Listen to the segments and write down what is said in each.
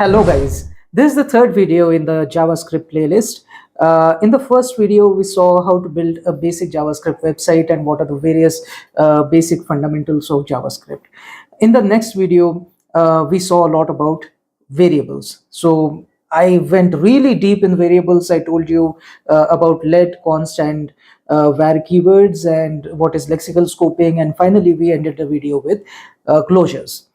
Hello guys, this is the third video in the JavaScript playlist. In the first video, we saw how to build a basic JavaScript website and what are the various basic fundamentals of JavaScript. In the next video, we saw a lot about variables. So I went really deep in variables. I told you about let, const, and var keywords and what is lexical scoping. And finally, we ended the video with closures.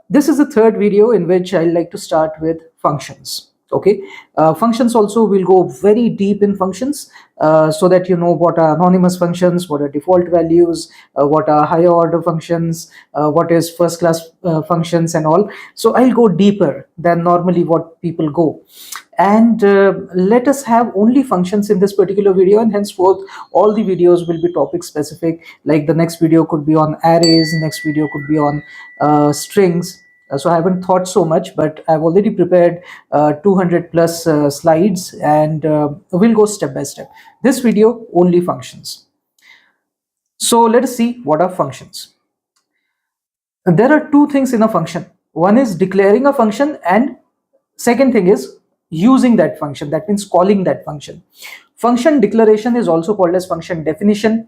This is the third video in which I like to start with functions. Okay, functions also will go very deep in functions so that you know what are anonymous functions, what are default values, what are higher order functions, what is first class functions and all. So I'll go deeper than normally what people go. And let us have only functions in this particular video, and henceforth all the videos will be topic specific. Like the next video could be on arrays, next video could be on strings. So I haven't thought so much, but I've already prepared 200 plus slides, and we'll go step by step. This video only functions. So let us see what are functions. There are two things in a function. One is declaring a function, and second thing is using that function. That means calling that function. Function declaration is also called as function definition,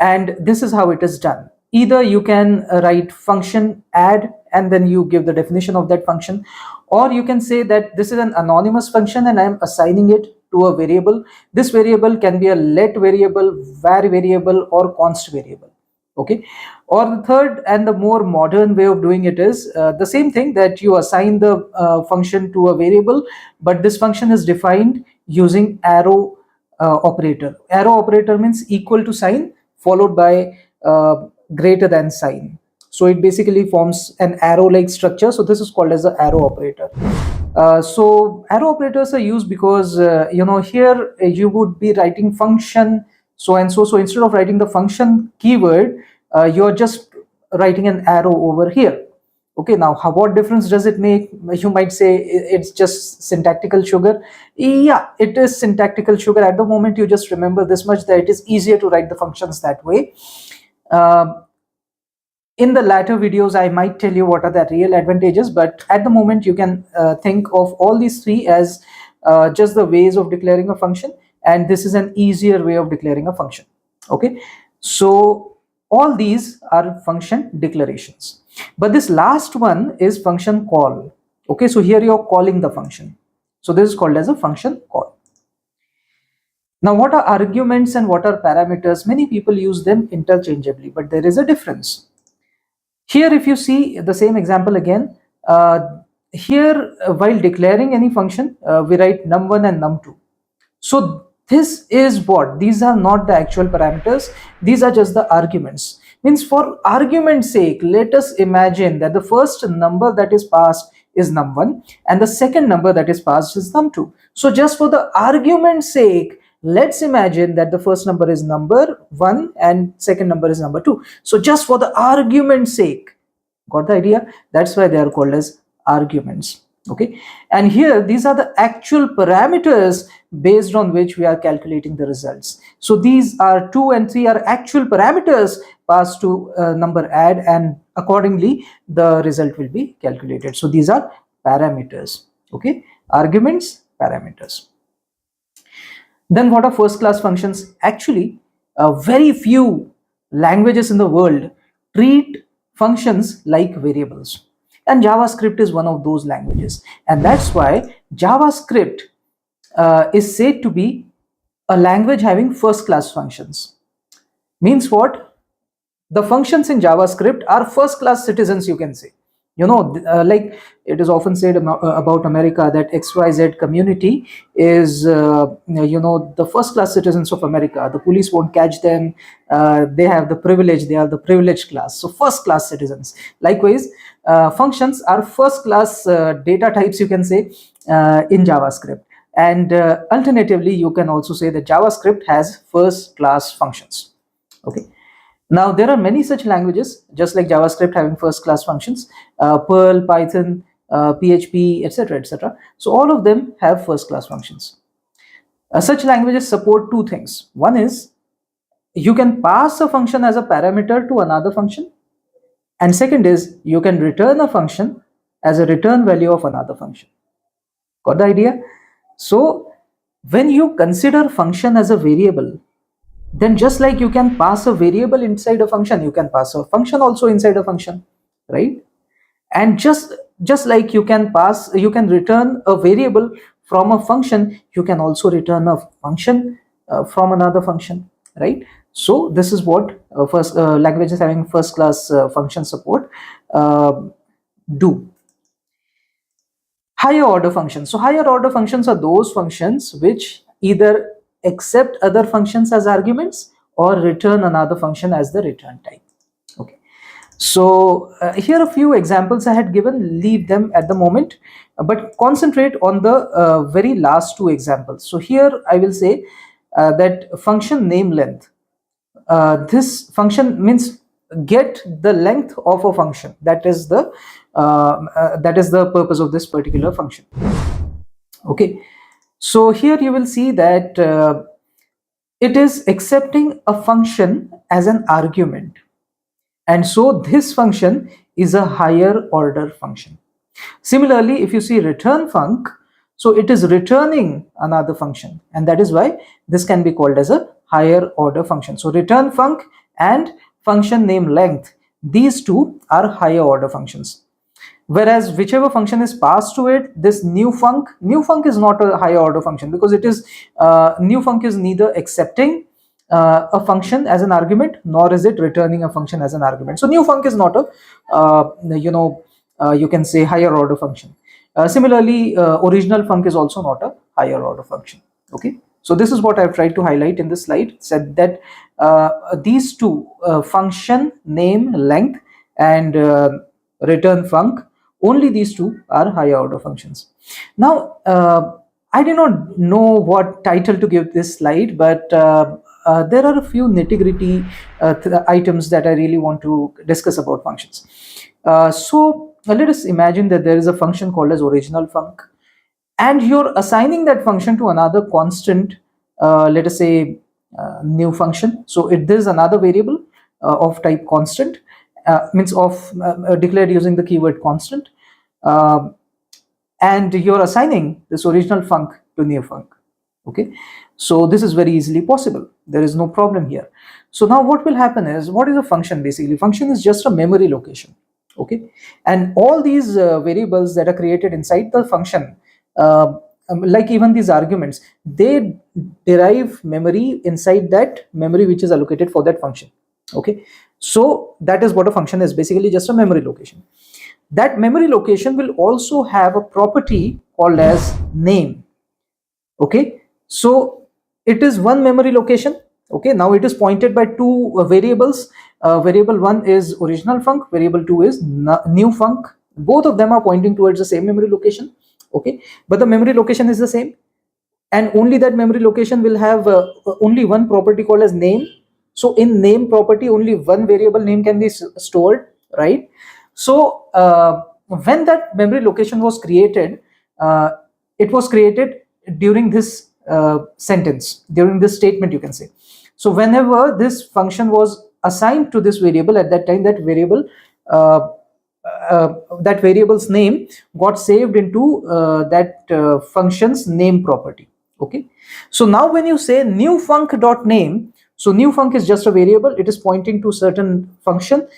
and this is how it is done. Either you can write function add and then you give the definition of that function, or you can say that this is an anonymous function and I am assigning it to a variable. This variable can be a let variable, var variable, or const variable. Okay, or the third and the more modern way of doing it is the same thing, that you assign the function to a variable, but this function is defined using arrow operator. Arrow operator means equal to sign followed by greater than sign. So it basically forms an arrow like structure. So this is called as the arrow operator. So arrow operators are used because here you would be writing function so and so. So instead of writing the function keyword, you're just writing an arrow over here. Okay, now what difference does it make? You might say it's just syntactical sugar. Yeah, it is syntactical sugar. At the moment, you just remember this much, that it is easier to write the functions that way. In the latter videos, I might tell you what are the real advantages, but at the moment you can think of all these three as just the ways of declaring a function, and this is an easier way of declaring a function. Okay, so all these are function declarations, but this last one is function call. Okay, so here you're calling the function, so this is called as a function call. Now, what are arguments and what are parameters? Many people use them interchangeably, but there is a difference. Here, if you see the same example again, here while declaring any function, we write num1 and num2. So this is what? These are not the actual parameters. These are just the arguments. Means for argument's sake, let us imagine that the first number that is passed is num1 and the second number that is passed is num2. So just for the argument's sake, let's imagine that the first number is number 1 and second number is number 2. So just for the argument's sake, got the idea? That's why they are called as arguments. Okay, and here these are the actual parameters based on which we are calculating the results. So these are 2 and 3 are actual parameters passed to number add, and accordingly the result will be calculated. So these are parameters. Okay, arguments, parameters. Then what are first class functions? Actually, very few languages in the world treat functions like variables, and JavaScript is one of those languages, and that's why JavaScript is said to be a language having first class functions. Means what? The functions in JavaScript are first class citizens, you can say. Like it is often said about America that XYZ community is the first class citizens of America. The police won't catch them. They have the privilege. They are the privileged class. So first class citizens. Likewise, functions are first class data types, you can say, in JavaScript. And alternatively, you can also say that JavaScript has first class functions. Okay. Now, there are many such languages, just like JavaScript having first class functions, Perl, Python, PHP, etc., etc. So all of them have first class functions. Such languages support two things. One is you can pass a function as a parameter to another function, and second is you can return a function as a return value of another function. Got the idea? So when you consider function as a variable, then just like you can pass a variable inside a function, you can pass a function also inside a function, right? And just like you can return a variable from a function, you can also return a function from another function, right? So this is what first languages having first class function support do. Higher order functions. So higher order functions are those functions which either accept other functions as arguments or return another function as the return type. Okay. So here a few examples I had given, leave them at the moment, but concentrate on the very last two examples. So here I will say that function name length. This function means get the length of a function. That is the purpose of this particular function. Okay, so here you will see that it is accepting a function as an argument, and so this function is a higher order function. Similarly, if you see return func, so it is returning another function, and that is why this can be called as a higher order function. So return func and function name length, these two are higher order functions. Whereas whichever function is passed to it, this new func is not a higher order function, because it is new func is neither accepting a function as an argument, nor is it returning a function as an argument. So new func is not a you can say higher order function. Similarly, original func is also not a higher order function. Okay, so this is what I've tried to highlight in this slide. Said that these two, function name length and return func, only these two are higher order functions. Now I do not know what title to give this slide, but there are a few nitty-gritty items that I really want to discuss about functions. So let us imagine that there is a function called as original func, and you're assigning that function to another constant, let us say new function. So there is another variable of type constant, means of declared using the keyword constant, and you're assigning this original func to new func. Okay, so this is very easily possible. There is no problem here. So now what will happen is, what is a function? Basically, function is just a memory location. Okay, and all these variables that are created inside the function, like even these arguments, they derive memory inside that memory which is allocated for that function. Okay, so that is what a function is, basically just a memory location. That memory location will also have a property called as name. Okay, so it is one memory location. Okay, now it is pointed by two variables. Variable 1 is original func, variable 2 is new func. Both of them are pointing towards the same memory location. Okay, but the memory location is the same, and only that memory location will have only one property called as name. So in name property, only one variable name can be stored, right? So when that memory location was created, it was created during this sentence, during this statement, you can say. So whenever this function was assigned to this variable, at that time that variable's name got saved into that function's name property. Okay, so now when you say new func.name, so new func is just a variable, it is pointing to certain function.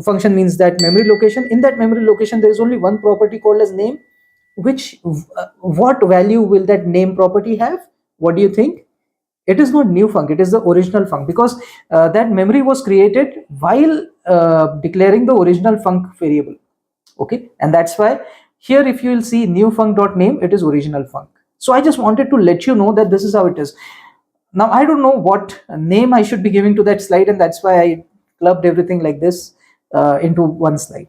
Function means that memory location. In that memory location, there is only one property called as name. Which what value will that name property have? What do you think? It is not new func, it is the original func, because that memory was created while declaring the original func variable. Okay, and that's why here if you will see new func.name, it is original func. So I just wanted to let you know that this is how it is. Now I don't know what name I should be giving to that slide, and that's why I clubbed everything like this into one slide.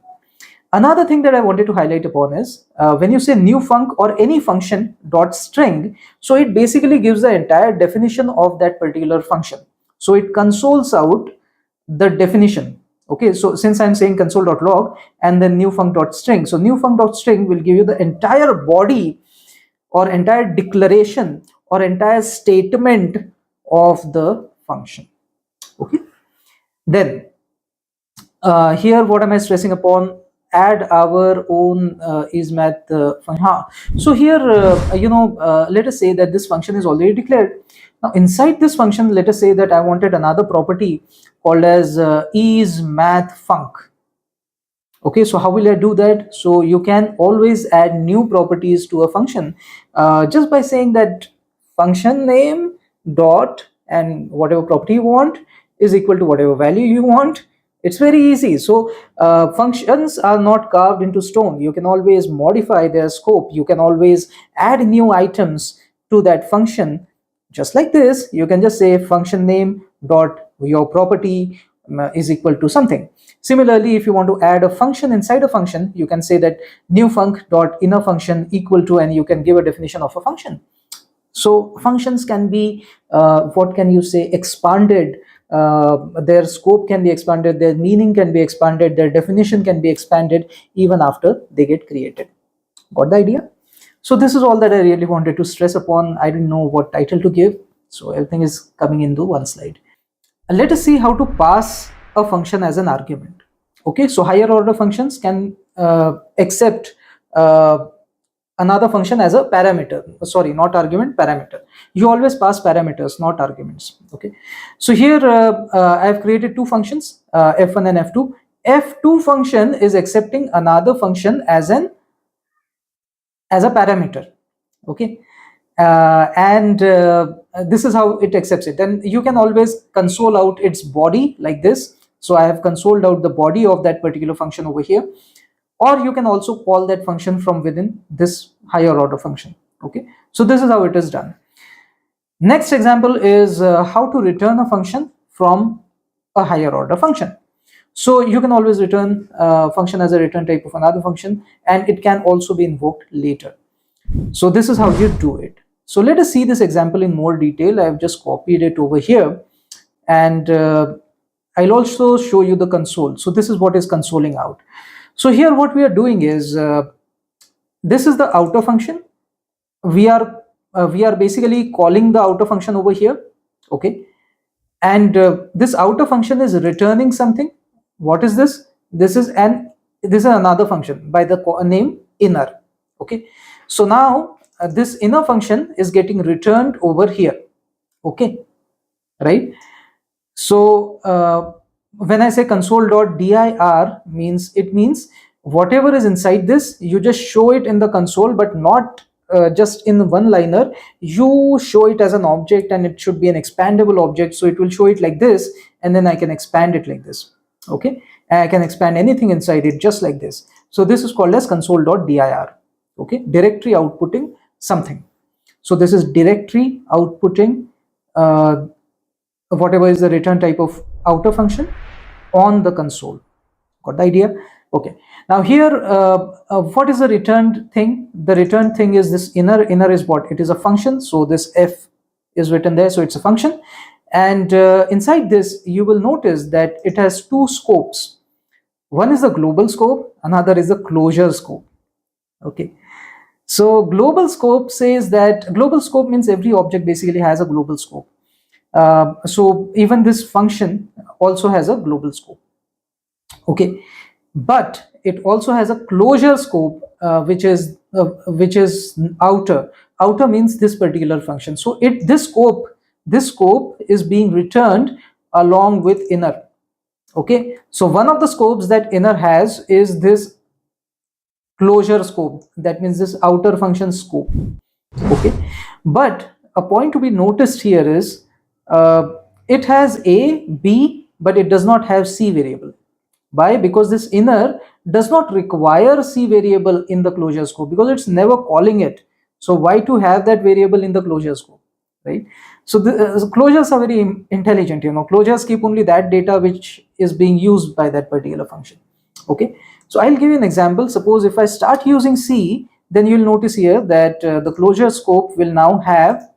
Another thing that I wanted to highlight upon is when you say new func or any function dot string, so it basically gives the entire definition of that particular function. So it consoles out the definition. Okay, so since I'm saying console.log and then new func.string, so new func.string will give you the entire body or entire declaration or entire statement of the function. Okay, then here what am I stressing upon? add our own isMath function. So here, let us say that this function is already declared. Now inside this function, let us say that I wanted another property called as isMathFunc. Okay, so how will I do that? So you can always add new properties to a function just by saying that function name dot and whatever property you want is equal to whatever value you want. It's very easy. So functions are not carved into stone. You can always modify their scope. You can always add new items to that function. Just like this, you can just say function name dot your property is equal to something. Similarly, if you want to add a function inside a function, you can say that new func dot inner function equal to, and you can give a definition of a function. So functions can be what can you say, expanded. Their scope can be expanded, their meaning can be expanded, their definition can be expanded even after they get created. Got the idea? So this is all that I really wanted to stress upon. I didn't know what title to give, so everything is coming into one slide. Let us see how to pass a function as an argument. Okay, so higher order functions can accept another function as a parameter. Sorry, not argument, parameter. You always pass parameters, not arguments. Okay, so here I have created two functions, f1 and f2. F2 function is accepting another function as a parameter. Okay, and this is how it accepts it. And you can always console out its body like this. So I have consoled out the body of that particular function over here, or you can also call that function from within this higher order function. Okay, so this is how it is done. Next example is how to return a function from a higher order function. So you can always return a function as a return type of another function, and it can also be invoked later. So this is how you do it. So let us see this example in more detail. I have just copied it over here, and I'll also show you the console. So this is what is consoling out. So here what we are doing is this is the outer function. We are basically calling the outer function over here. Okay, and this outer function is returning something. What is this? This is another function by the name inner. Okay, so now this inner function is getting returned over here. Okay, right? So when I say console.dir means whatever is inside this, you just show it in the console, but not just in one liner. You show it as an object, and it should be an expandable object. So it will show it like this, and then I can expand it like this. Okay, and I can expand anything inside it just like this. So this is called as console.dir. Okay, directory outputting something. So this is directory outputting whatever is the return type of outer function on the console. Got the idea? Okay, now here what is the returned thing? The returned thing is this inner. Inner is what? It is a function. So this f is written there, so it's a function. And inside this you will notice that it has two scopes. One is the global scope, another is the closure scope. Okay, so global scope says that global scope means every object basically has a global scope. So even this function also has a global scope. Okay, but it also has a closure scope, which is outer. Outer means this particular function. So this scope is being returned along with inner. Okay, so one of the scopes that inner has is this closure scope. That means this outer function scope. Okay, but a point to be noticed here is it has a, b, but it does not have c variable. Why? Because this inner does not require c variable in the closure scope, because it's never calling it. So why to have that variable in the closure scope, right? So the closures are very intelligent. Closures keep only that data which is being used by that particular function. Okay, so I'll give you an example. Suppose if I start using c, then you'll notice here that the closure scope will now have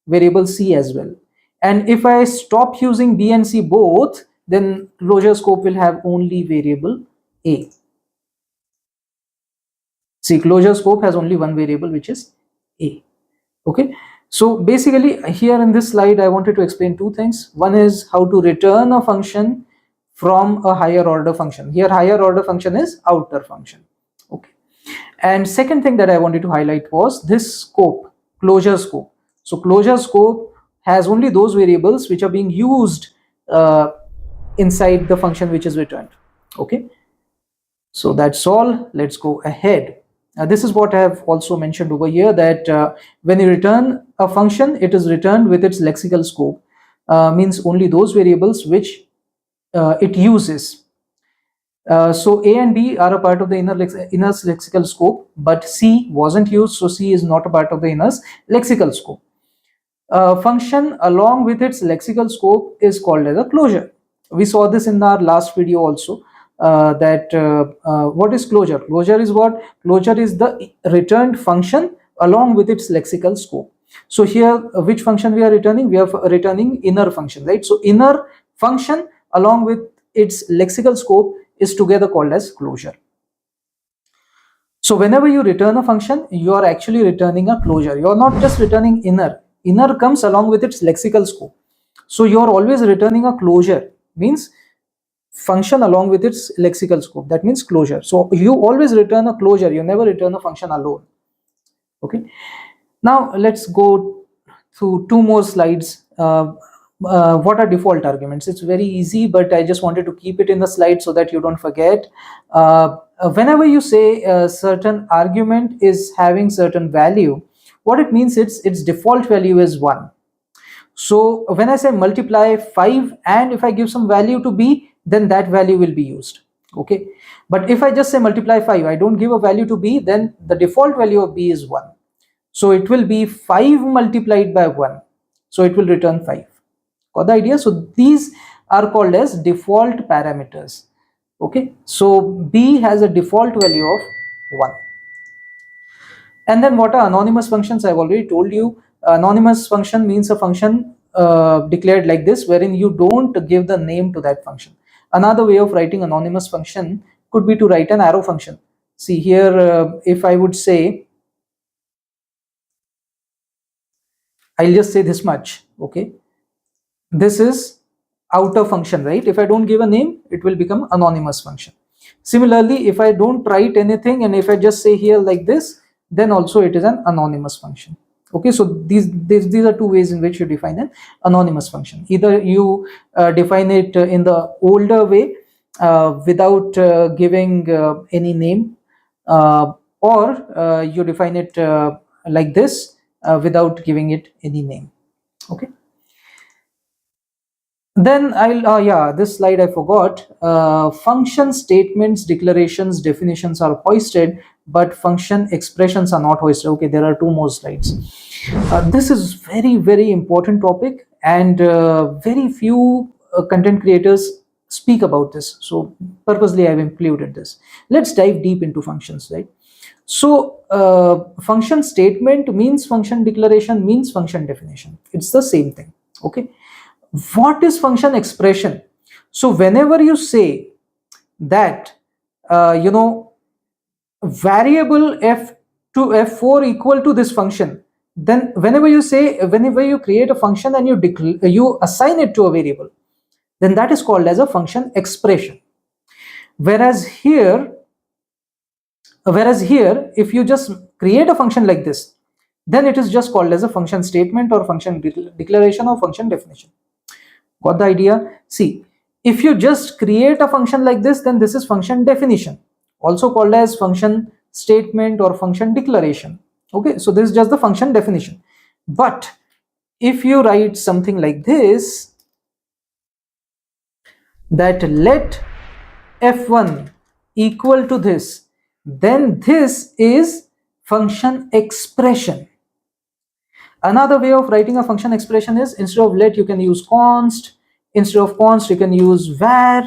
variable c as well. And if I stop using b and c both, then closure scope will have only variable a. See, closure scope has only one variable, which is a. Okay, so basically here in this slide I wanted to explain two things. One is how to return a function from a higher order function. Here higher order function is outer function. Okay. And second thing that I wanted to highlight was this scope, closure scope. So closure scope has only those variables which are being used inside the function which is returned. Okay. So that's all. Let's go ahead. This is what I have also mentioned over here, that when you return a function, it is returned with its lexical scope, means only those variables which it uses. So A and B are a part of the inner lexical scope, but C wasn't used, so C is not a part of the inner lexical scope. Function along with its lexical scope is called as a closure. We saw this in our last video also. What is closure? Closure is what? Closure is the returned function along with its lexical scope. So here, which function we are returning? We are returning inner function, right? So inner function along with its lexical scope is together called as closure. So whenever you return a function, you are actually returning a closure. You are not just returning inner. Inner comes along with its lexical scope. So you are always returning a closure, means function along with its lexical scope. That means closure. So you always return a closure. You never return a function alone. Okay. Now let's go through two more slides. What are default arguments? It's very easy, but I just wanted to keep it in the slide so that you don't forget. Whenever you say a certain argument is having certain value, what it means, its default value is 1. So when I say multiply 5 and if I give some value to b, then that value will be used. Okay. But if I just say multiply 5, I don't give a value to b, then the default value of b is 1. So it will be 5 multiplied by 1. So it will return 5. Got the idea? So these are called as default parameters. Okay. So b has a default value of 1. And then what are anonymous functions? I've already told you. Anonymous function means a function declared like this, wherein you don't give the name to that function. Another way of writing anonymous function could be to write an arrow function. See here, if I would say, I'll just say this much. Okay. This is outer function, right? If I don't give a name, it will become anonymous function. Similarly, if I don't write anything and if I just say here like this, then also it is an anonymous function. Okay, so these are two ways in which you define an anonymous function. Either you define it in the older way without giving any name, or you define it like this without giving it any name. Okay. Then this slide I forgot. Function statements, declarations, definitions are hoisted, but function expressions are not hoisted. Okay, there are two more slides. This is very important topic, and very few content creators speak about this. So purposely I've included this. Let's dive deep into functions, right? So function statement means function declaration means function definition. It's the same thing. Okay. What is function expression? So whenever you say that variable f to f4 equal to this function, then whenever you create a function and you assign it to a variable, then that is called as a function expression. Whereas here if you just create a function like this, then it is just called as a function statement or function declaration or function definition. Got the idea? See, if you just create a function like this, then this is function definition, also called as function statement or function declaration. Okay, so this is just the function definition. But if you write something like this, that let f1 equal to this, then this is function expression. Another way of writing a function expression is, instead of let, you can use const. Instead of const, you can use var.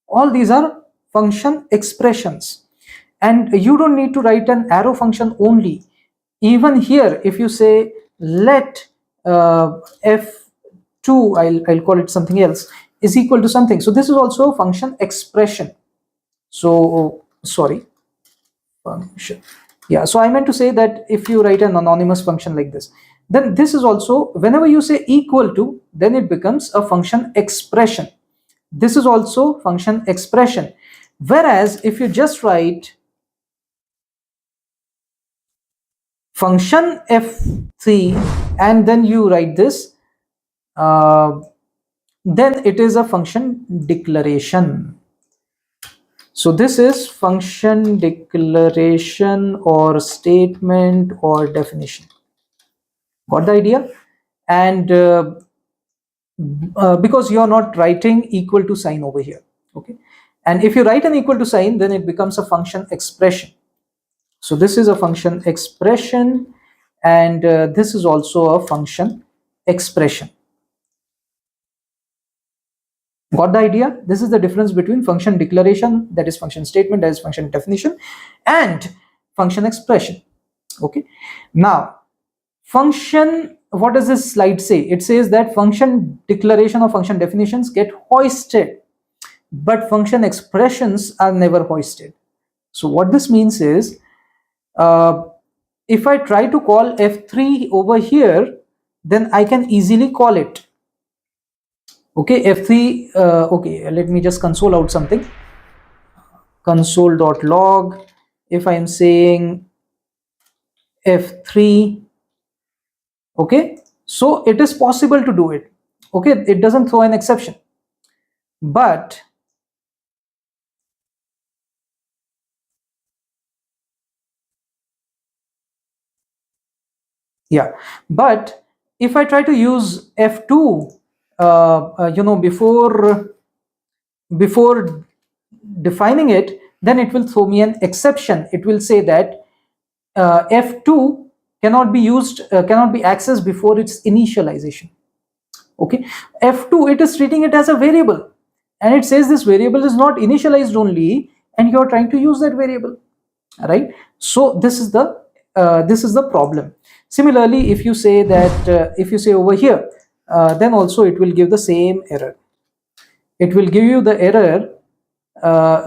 All these are function expressions. And you don't need to write an arrow function only. Even here, if you say let f2, I'll call it something else, is equal to something. So this is also a function expression. So, sorry. Function. Yeah, so I meant to say that if you write an anonymous function like this, then this is also, whenever you say equal to, then it becomes a function expression. this is also function expression. Whereas if you just write function f3 and then you write this, then it is a function declaration. So this is function declaration or statement or definition. Got the idea? And because you're not writing equal to sign over here, okay? And if you write an equal to sign, then it becomes a function expression. So this is a function expression, and this is also a function expression. Got the idea? This is the difference between function declaration, that is function statement, that is function definition, and function expression. Okay. Now, function, what does this slide say? It says that function declaration or function definitions get hoisted, but function expressions are never hoisted. So what this means is, if I try to call f3 over here, then I can easily call it. Okay, f3, okay, let me just console out something. Console.log, if I am saying f3, okay, so it is possible to do it. Okay, it doesn't throw an exception. But yeah, but if I try to use f2, before defining it, then it will throw me an exception. It will say that f2 cannot be used, cannot be accessed before its initialization. Okay, f2, it is treating it as a variable, and it says this variable is not initialized only, and you are trying to use that variable, right? So this is the problem. Similarly, if you say that if you say over here, then also it will give the same error. It will give you the error.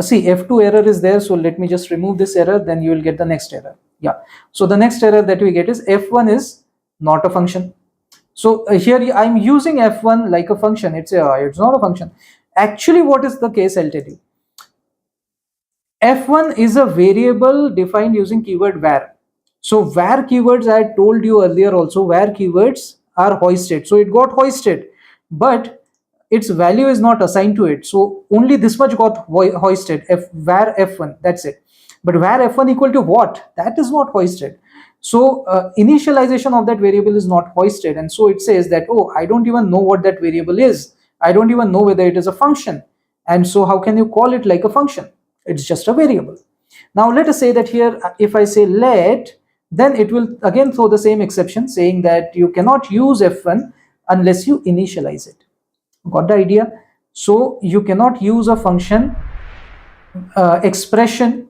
See, f2 error is there, so let me just remove this error, then you will get the next error. Yeah, so the next error that we get is f1 is not a function. So here I'm using f1 like a function. It's not a function. Actually, what is the case? I'll tell you. f1 is a variable defined using keyword var. So var keywords, I told you earlier also, var keywords are hoisted. So it got hoisted, but its value is not assigned to it. So only this much got hoisted, var f1, that's it. But var f1 equal to what? That is not hoisted. So initialization of that variable is not hoisted, and so it says that, oh, I don't even know what that variable is. I don't even know whether it is a function, and so how can you call it like a function? It's just a variable. Now let us say that here, if I say let, then it will again throw the same exception, saying that you cannot use f1 unless you initialize it. Got the idea? So you cannot use a function expression.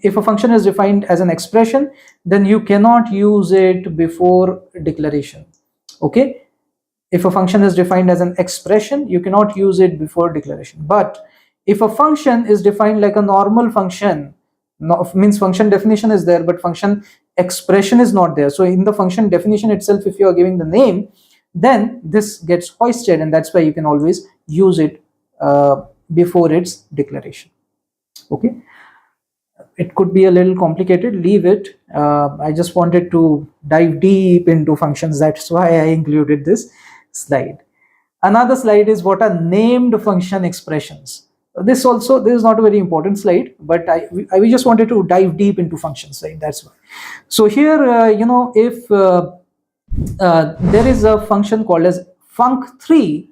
If a function is defined as an expression, then you cannot use it before declaration. Okay, if a function is defined as an expression, you cannot use it before declaration. But if a function is defined like a normal function, means function definition is there, but function expression is not there. So in the function definition itself, if you are giving the name, then this gets hoisted, and that's why you can always use it before its declaration. Okay, it could be a little complicated, leave it. I just wanted to dive deep into functions, that's why I included this slide. Another slide is what are named function expressions. This is not a very important slide, but we just wanted to dive deep into functions, right? That's why. So here, if there is a function called as func3,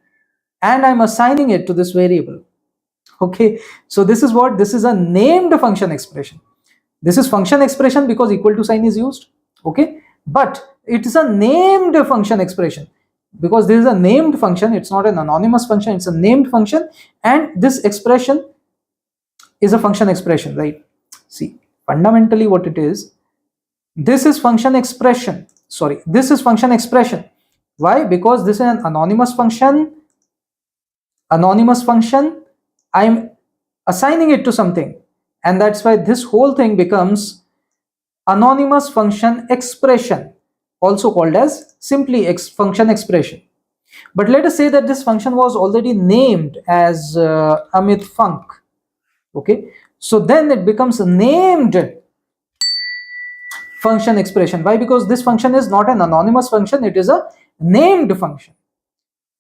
and I'm assigning it to this variable. Okay, so this is what? This is a named function expression. This is function expression because equal to sign is used. Okay, but it is a named function expression because this is a named function. It's not an anonymous function, it's a named function, and this expression is a function expression, right? See, fundamentally what it is, this is function expression. Sorry, this is function expression. Why? Because this is an anonymous function. I'm assigning it to something, and that's why this whole thing becomes anonymous function expression, also called as simply function expression. But let us say that this function was already named as Amit Funk. Okay, so then it becomes a named function expression. Why? Because this function is not an anonymous function, it is a named function.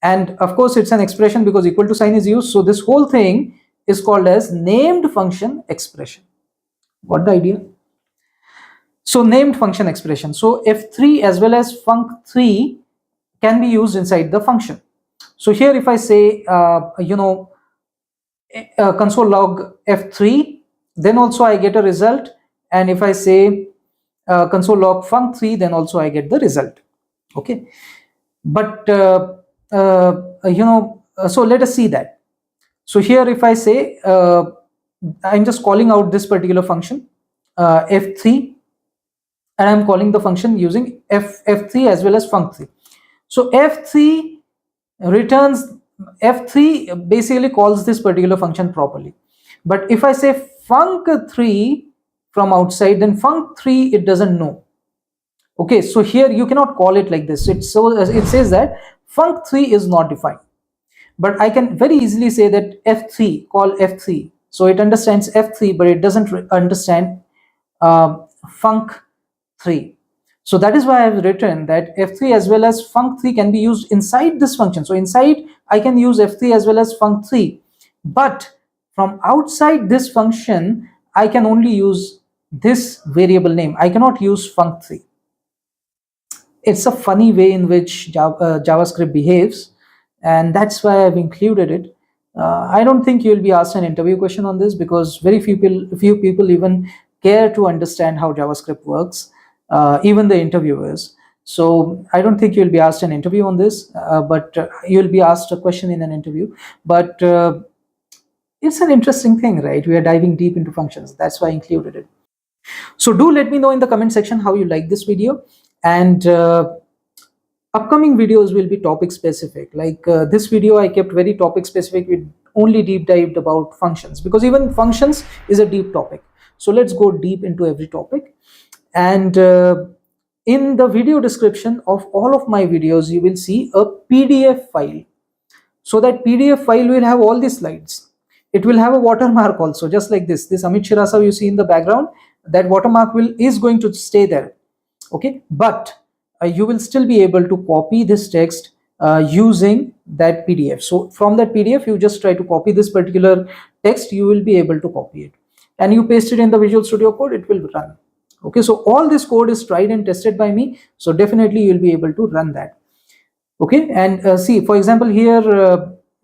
And of course it's an expression because equal to sign is used, so this whole thing is called as named function expression. Got the idea? So named function expression. So f3 as well as func3 can be used inside the function. So here if I say console log f3, then also I get a result, and if I say console log func3, then also I get the result. Okay, but so let us see that. So here if I say I'm just calling out this particular function f3, and I'm calling the function using f3 as well as func3. So f3 returns, f3 basically calls this particular function properly. But if I say func3 from outside, then func3 it doesn't know. Okay, so here you cannot call it like this. It says that func3 is not defined. But I can very easily say that f3, call f3. So it understands f3, but it doesn't understand func3. So that is why I have written that f3 as well as func3 can be used inside this function. So inside I can use f3 as well as func3, but from outside this function I can only use this variable name. I cannot use func3. It's a funny way in which JavaScript behaves, and that's why I've included it. I don't think you'll be asked an interview question on this, because very few people even care to understand how JavaScript works, even the interviewers. So I don't think you'll be asked an interview on this, but you'll be asked a question in an interview. But it's an interesting thing, right? We are diving deep into functions. That's why I included it. So do let me know in the comment section how you like this video, and upcoming videos will be topic specific. Like this video I kept very topic specific. We only deep dived about functions, because even functions is a deep topic. So let's go deep into every topic. And in the video description of all of my videos you will see a PDF file. So that PDF file will have all the slides. It will have a watermark also, just like this Amit Shirasao you see in the background. That watermark is going to stay there. Okay, but you will still be able to copy this text using that PDF. So from that PDF you just try to copy this particular text, you will be able to copy it, and you paste it in the Visual Studio Code, it will run. Okay, so all this code is tried and tested by me, so definitely you'll be able to run that. Okay, and see, for example, here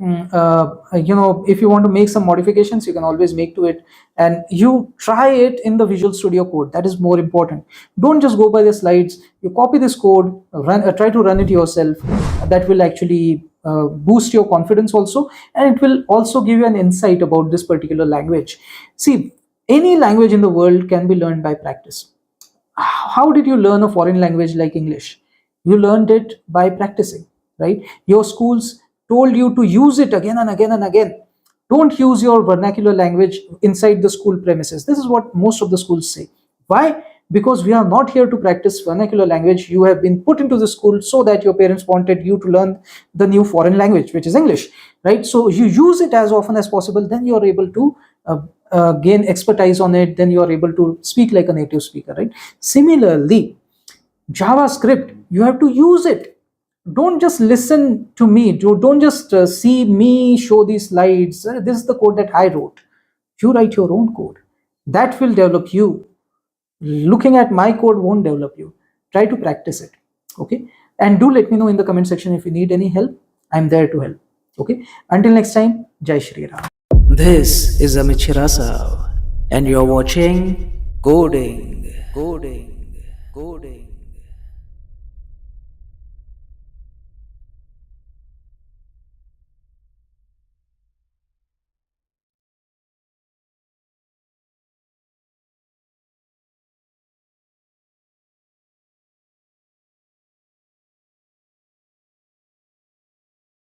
if you want to make some modifications, you can always make to it, and you try it in the Visual Studio Code. That is more important. Don't just go by the slides. You copy this code, try to run it yourself. That will actually boost your confidence also, and it will also give you an insight about this particular language. See, any language in the world can be learned by practice. How did you learn a foreign language like English? You learned it by practicing, right? Your schools told you to use it again and again and again. Don't use your vernacular language inside the school premises. This is what most of the schools say. Why? Because we are not here to practice vernacular language. You have been put into the school so that your parents wanted you to learn the new foreign language, which is English, right? So you use it as often as possible, then you are able to gain expertise on it, then you are able to speak like a native speaker, right? Similarly, JavaScript, you have to use it. Don't just listen to me. Don't just see me show these slides. This is the code that I wrote. You write your own code. That will develop you. Looking at my code won't develop you. Try to practice it. Okay. And do let me know in the comment section if you need any help. I'm there to help. Okay. Until next time, Jai Shri Ram. This is Amit Shirasao, and you're watching Coding.